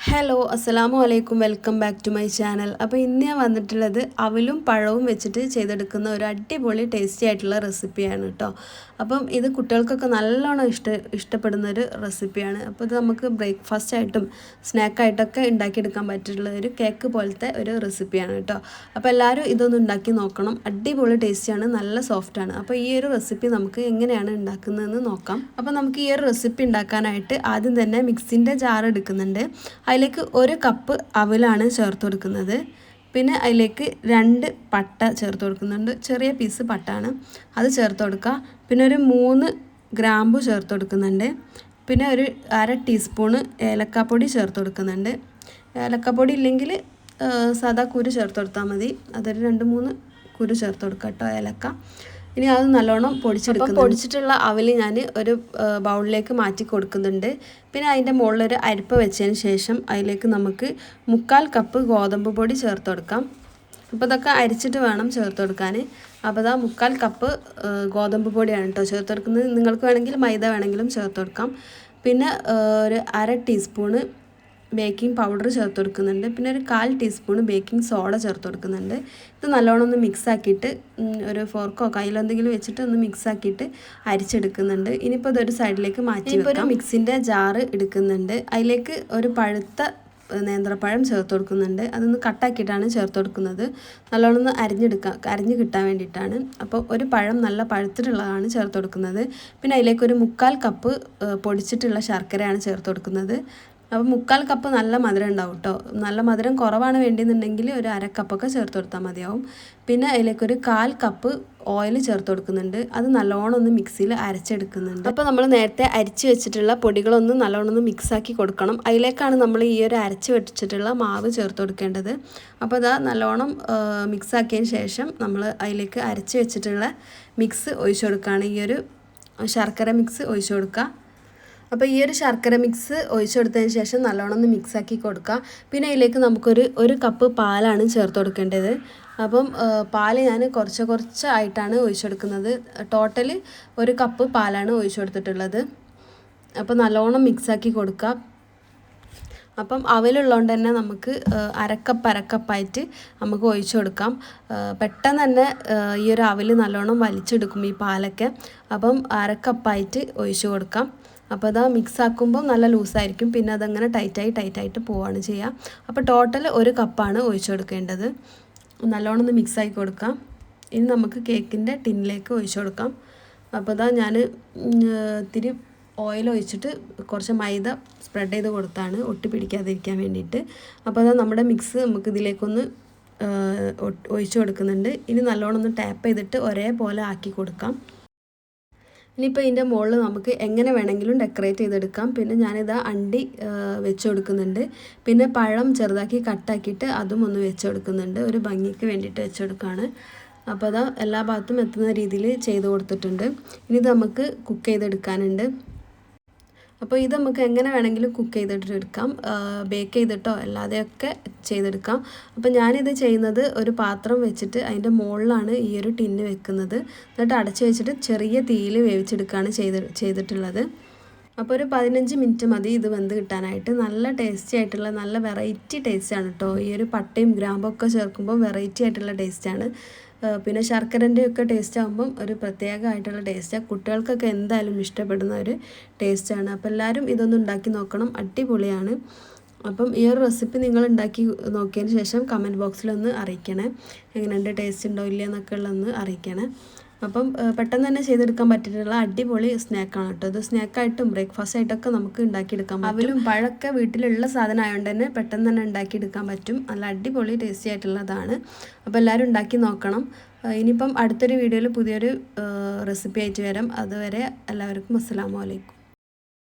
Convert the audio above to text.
Hello അസ്സലാമു അലൈക്കും welcome back to my channel. അപ്പോൾ ഇന്ന് ഞാൻ വന്നിട്ടുള്ളത് അവലും പഴവും വെച്ചിട്ട് ചെയ്തെടുക്കുന്ന ഒരു അടിപൊളി ടേസ്റ്റി ആയിട്ടുള്ള റെസിപ്പിയാണ് കേട്ടോ. അപ്പം ഇത് കുട്ടികൾക്കൊക്കെ നല്ലോണം ഇഷ്ടപ്പെടുന്നൊരു റെസിപ്പിയാണ്. അപ്പോൾ ഇത് നമുക്ക് ബ്രേക്ക്ഫാസ്റ്റ് ആയിട്ടും സ്നാക്കായിട്ടൊക്കെ ഉണ്ടാക്കിയെടുക്കാൻ പറ്റിയിട്ടുള്ള ഒരു കേക്ക് പോലത്തെ ഒരു റെസിപ്പിയാണ് കേട്ടോ. അപ്പോൾ എല്ലാവരും ഇതൊന്ന് ഉണ്ടാക്കി നോക്കണം. അടിപൊളി ടേസ്റ്റിയാണ്, നല്ല സോഫ്റ്റാണ്. അപ്പോൾ ഈ ഒരു റെസിപ്പി നമുക്ക് എങ്ങനെയാണ് ഉണ്ടാക്കുന്നതെന്ന് നോക്കാം. അപ്പോൾ നമുക്ക് ഈ ഒരു റെസിപ്പി ഉണ്ടാക്കാനായിട്ട് ആദ്യം തന്നെ മിക്സിൻ്റെ ജാർ എടുക്കുന്നുണ്ട്. അതിലേക്ക് 1 കപ്പ് അവലാണ് ചേർത്ത് കൊടുക്കുന്നത്. പിന്നെ അതിലേക്ക് 2 പട്ട ചേർത്ത് കൊടുക്കുന്നുണ്ട്, ചെറിയ പീസ് പട്ടാണ്, അത് ചേർത്ത് കൊടുക്കുക. പിന്നെ ഒരു 3 ഗ്രാമ്പു ചേർത്ത് കൊടുക്കുന്നുണ്ട്. പിന്നെ ഒരു 1/2 ടീസ്പൂണ് ഏലക്കാപ്പൊടി ചേർത്ത് കൊടുക്കുന്നുണ്ട്. ഏലക്കാപ്പൊടി ഇല്ലെങ്കിൽ സാദാ കുരു ചേർത്ത് കൊടുത്താൽ മതി. അതൊരു 2-3 കുരു ചേർത്ത് കൊടുക്കുക കേട്ടോ, ഏലക്ക. ഇനി അത് നല്ലോണം പൊടിച്ചിട്ടുള്ള അവൽ ഞാൻ ഒരു ബൗളിലേക്ക് മാറ്റി കൊടുക്കുന്നുണ്ട്. പിന്നെ അതിൻ്റെ മുകളിലൊരു അരിപ്പ വെച്ചതിന് ശേഷം അതിലേക്ക് നമുക്ക് 1/4 കപ്പ് ഗോതമ്പ് പൊടി ചേർത്ത് കൊടുക്കാം. അപ്പോൾ ഇതൊക്കെ അരിച്ചിട്ട് വേണം ചേർത്ത് കൊടുക്കാൻ. അപ്പോൾ ഇതാ 1/4 കപ്പ് ഗോതമ്പ് പൊടിയാണ് കേട്ടോ ചേർത്ത് കൊടുക്കുന്നത്. നിങ്ങൾക്ക് വേണമെങ്കിൽ മൈദ വേണമെങ്കിലും ചേർത്ത് കൊടുക്കാം. പിന്നെ ഒരു 1/2 ടീസ്പൂണ് ബേക്കിംഗ് പൗഡർ ചേർത്ത് കൊടുക്കുന്നുണ്ട്. പിന്നെ ഒരു 1/4 ടീസ്പൂണ് ബേക്കിംഗ് സോഡ ചേർത്ത് കൊടുക്കുന്നുണ്ട്. ഇത് നല്ലോണം ഒന്ന് മിക്സ് ആക്കിയിട്ട് ഒരു ഫോർക്കോ കയ്യിലോ എന്തെങ്കിലും വെച്ചിട്ട് ഒന്ന് മിക്സ് ആക്കിയിട്ട് അരിച്ചെടുക്കുന്നുണ്ട്. ഇനിയിപ്പോൾ ഇതൊരു സൈഡിലേക്ക് മാറ്റി വെക്കാം. ഒരു മിക്സിൻ്റെ ജാറ് എടുക്കുന്നുണ്ട്. അതിലേക്ക് ഒരു പഴുത്ത നേന്ത്രപ്പഴം ചേർത്ത് കൊടുക്കുന്നുണ്ട്. അതൊന്ന് കട്ടാക്കിയിട്ടാണ് ചേർത്ത് കൊടുക്കുന്നത്. നല്ലോണം ഒന്ന് അരിഞ്ഞ് കിട്ടാൻ വേണ്ടിയിട്ടാണ്. അപ്പോൾ ഒരു പഴം നല്ല പഴുത്തിട്ടുള്ളതാണ് ചേർത്ത് കൊടുക്കുന്നത്. പിന്നെ അതിലേക്ക് ഒരു 1/4 കപ്പ് പൊടിച്ചിട്ടുള്ള ശർക്കരയാണ് ചേർത്ത് കൊടുക്കുന്നത്. അപ്പോൾ 1/4 കപ്പ് നല്ല മധുരം ഉണ്ടാവും കേട്ടോ. നല്ല മധുരം കുറവാണ് വേണ്ടിയെന്നുണ്ടെങ്കിൽ ഒരു 1/2 കപ്പൊക്കെ ചേർത്ത് കൊടുത്താൽ മതിയാവും. പിന്നെ അതിലേക്കൊരു 1/4 കപ്പ് ഓയിൽ ചേർത്ത് കൊടുക്കുന്നുണ്ട്. അത് നല്ലോണം ഒന്ന് മിക്സിയിൽ അരച്ചെടുക്കുന്നുണ്ട്. അപ്പോൾ നമ്മൾ നേരത്തെ അരിച്ച് വെച്ചിട്ടുള്ള പൊടികളൊന്ന് നല്ലോണം ഒന്ന് മിക്സാക്കി കൊടുക്കണം. അതിലേക്കാണ് നമ്മൾ ഈ ഒരു അരച്ച് വെച്ചിട്ടുള്ള മാവ് ചേർത്ത് കൊടുക്കേണ്ടത്. അപ്പോൾ ഇതാ നല്ലോണം മിക്സാക്കിയതിന് ശേഷം നമ്മൾ അതിലേക്ക് അരച്ച് വെച്ചിട്ടുള്ള മിക്സ് ഒഴിച്ചു കൊടുക്കുകയാണ്. ഈ ഒരു ശർക്കര മിക്സ് ഒഴിച്ചു കൊടുക്കുക. അപ്പോൾ ഈ ഒരു ശർക്കര മിക്സ് ഒഴിച്ചു കൊടുത്തതിന് ശേഷം നല്ലോണം ഒന്ന് മിക്സാക്കി കൊടുക്കുക. പിന്നെ അതിലേക്ക് നമുക്കൊരു കപ്പ് പാലാണ് ചേർത്ത് കൊടുക്കേണ്ടത്. അപ്പം പാല് ഞാൻ കുറച്ചായിട്ടാണ് ഒഴിച്ചു കൊടുക്കുന്നത്. ടോട്ടൽ 1 കപ്പ് പാലാണ് ഒഴിച്ചു കൊടുത്തിട്ടുള്ളത്. അപ്പോൾ നല്ലോണം മിക്സാക്കി കൊടുക്കുക. അപ്പം അവലുള്ളതുകൊണ്ട് തന്നെ നമുക്ക് അരക്കപ്പായിട്ട് നമുക്ക് ഒഴിച്ചു കൊടുക്കാം. പെട്ടെന്ന് തന്നെ ഈ ഒരു അവൽ നല്ലോണം വലിച്ചെടുക്കും ഈ പാലൊക്കെ. അപ്പം അരക്കപ്പായിട്ട് ഒഴിച്ചു കൊടുക്കാം. അപ്പോൾ അത് മിക്സ് ആക്കുമ്പോൾ നല്ല ലൂസായിരിക്കും. പിന്നെ അതങ്ങനെ ടൈറ്റായിട്ട് പോവുകയാണ് ചെയ്യുക. അപ്പോൾ ടോട്ടൽ 1 കപ്പാണ് ഒഴിച്ചു കൊടുക്കേണ്ടത്. നല്ലോണം ഒന്ന് മിക്സാക്കി കൊടുക്കാം. ഇനി നമുക്ക് കേക്കിൻ്റെ ടിന്നിലേക്ക് ഒഴിച്ചു കൊടുക്കാം. അപ്പോൾ അതാ ഞാൻ ഇത്തിരി ഓയിൽ ഒഴിച്ചിട്ട് കുറച്ച് മൈദ സ്പ്രെഡ് ചെയ്ത് കൊടുത്താണ് ഒട്ടി പിടിക്കാതിരിക്കാൻ വേണ്ടിയിട്ട്. അപ്പോൾ അതാ നമ്മുടെ മിക്സ് നമുക്ക് ഇതിലേക്കൊന്ന് ഒഴിച്ചു കൊടുക്കുന്നുണ്ട്. ഇനി നല്ലോണം ഒന്ന് ടാപ്പ് ചെയ്തിട്ട് ഒരേപോലെ ആക്കി കൊടുക്കാം. ഇനിയിപ്പോൾ ഇതിൻ്റെ മുകളിൽ നമുക്ക് എങ്ങനെ വേണമെങ്കിലും ഡെക്കറേറ്റ് ചെയ്തെടുക്കാം. പിന്നെ ഞാനിതാ അണ്ടി വെച്ച് കൊടുക്കുന്നുണ്ട്. പിന്നെ പഴം ചെറുതാക്കി കട്ടാക്കിയിട്ട് അതും ഒന്ന് വെച്ച് കൊടുക്കുന്നുണ്ട്. ഒരു ഭംഗിക്ക് വേണ്ടിയിട്ട് വെച്ച് കൊടുക്കുകയാണ്. അപ്പോൾ അതാ എല്ലാ ഭാഗത്തും എത്തുന്ന രീതിയിൽ ചെയ്ത് കൊടുത്തിട്ടുണ്ട്. ഇനി ഇത് നമുക്ക് കുക്ക് ചെയ്തെടുക്കാനുണ്ട്. അപ്പോൾ ഇത് നമുക്ക് എങ്ങനെ വേണമെങ്കിലും കുക്ക് ചെയ്തിട്ട് എടുക്കാം, ബേക്ക് ചെയ്തിട്ടോ അല്ലാതെയൊക്കെ ചെയ്തെടുക്കാം. അപ്പോൾ ഞാനിത് ചെയ്യുന്നത് ഒരു പാത്രം വെച്ചിട്ട് അതിൻ്റെ മുകളിലാണ് ഈ ഒരു ടിന്ന് വെക്കുന്നത്. എന്നിട്ട് അടച്ച് വെച്ചിട്ട് ചെറിയ തീയിൽ വേവിച്ചെടുക്കുകയാണ് ചെയ്തിട്ടുള്ളത്. അപ്പോൾ ഒരു 15 മിനിറ്റ് മതി ഇത് വെന്ത് കിട്ടാനായിട്ട്. നല്ല ടേസ്റ്റി ആയിട്ടുള്ള നല്ല വെറൈറ്റി ടേസ്റ്റാണ് കേട്ടോ. ഈ ഒരു പട്ടയും ഗ്രാമ്പൊക്കെ ചേർക്കുമ്പോൾ വെറൈറ്റി ആയിട്ടുള്ള ടേസ്റ്റാണ്. പിന്നെ ശർക്കരൻ്റെയൊക്കെ ടേസ്റ്റ് ആകുമ്പം ഒരു പ്രത്യേകമായിട്ടുള്ള ടേസ്റ്റാണ്. കുട്ടികൾക്കൊക്കെ എന്തായാലും ഇഷ്ടപ്പെടുന്ന ഒരു ടേസ്റ്റാണ്. അപ്പോൾ എല്ലാവരും ഇതൊന്ന് ഉണ്ടാക്കി നോക്കണം, അടിപൊളിയാണ്. അപ്പം ഈ ഒരു റെസിപ്പി നിങ്ങൾ ഉണ്ടാക്കി നോക്കിയതിന് ശേഷം കമൻറ്റ് ബോക്സിലൊന്ന് അറിയിക്കണേ, എങ്ങനെയുണ്ട്, ടേസ്റ്റ് ഉണ്ടോ ഇല്ല എന്നൊക്കെ ഉള്ളതൊന്ന് അറിയിക്കണേ. അപ്പം പെട്ടെന്ന് തന്നെ ചെയ്തെടുക്കാൻ പറ്റിയിട്ടുള്ള അടിപൊളി സ്നാക്കാണ് കേട്ടോ. ഇത് സ്നാക്കായിട്ടും ബ്രേക്ക്ഫാസ്റ്റ് ആയിട്ടൊക്കെ നമുക്ക് ഉണ്ടാക്കിയെടുക്കാൻ പറ്റും. അവലും പഴമൊക്കെ വീട്ടിലുള്ള സാധനം ആയതുകൊണ്ട് തന്നെ പെട്ടെന്ന് തന്നെ ഉണ്ടാക്കിയെടുക്കാൻ പറ്റും. നല്ല അടിപൊളി ടേസ്റ്റി ആയിട്ടുള്ളതാണ്. അപ്പോൾ എല്ലാവരും ഉണ്ടാക്കി നോക്കണം. ഇനിയിപ്പം അടുത്തൊരു വീഡിയോയിൽ പുതിയൊരു റെസിപ്പി ആയിട്ട് വരാം. അതുവരെ എല്ലാവർക്കും അസ്സലാമു അലൈക്കും.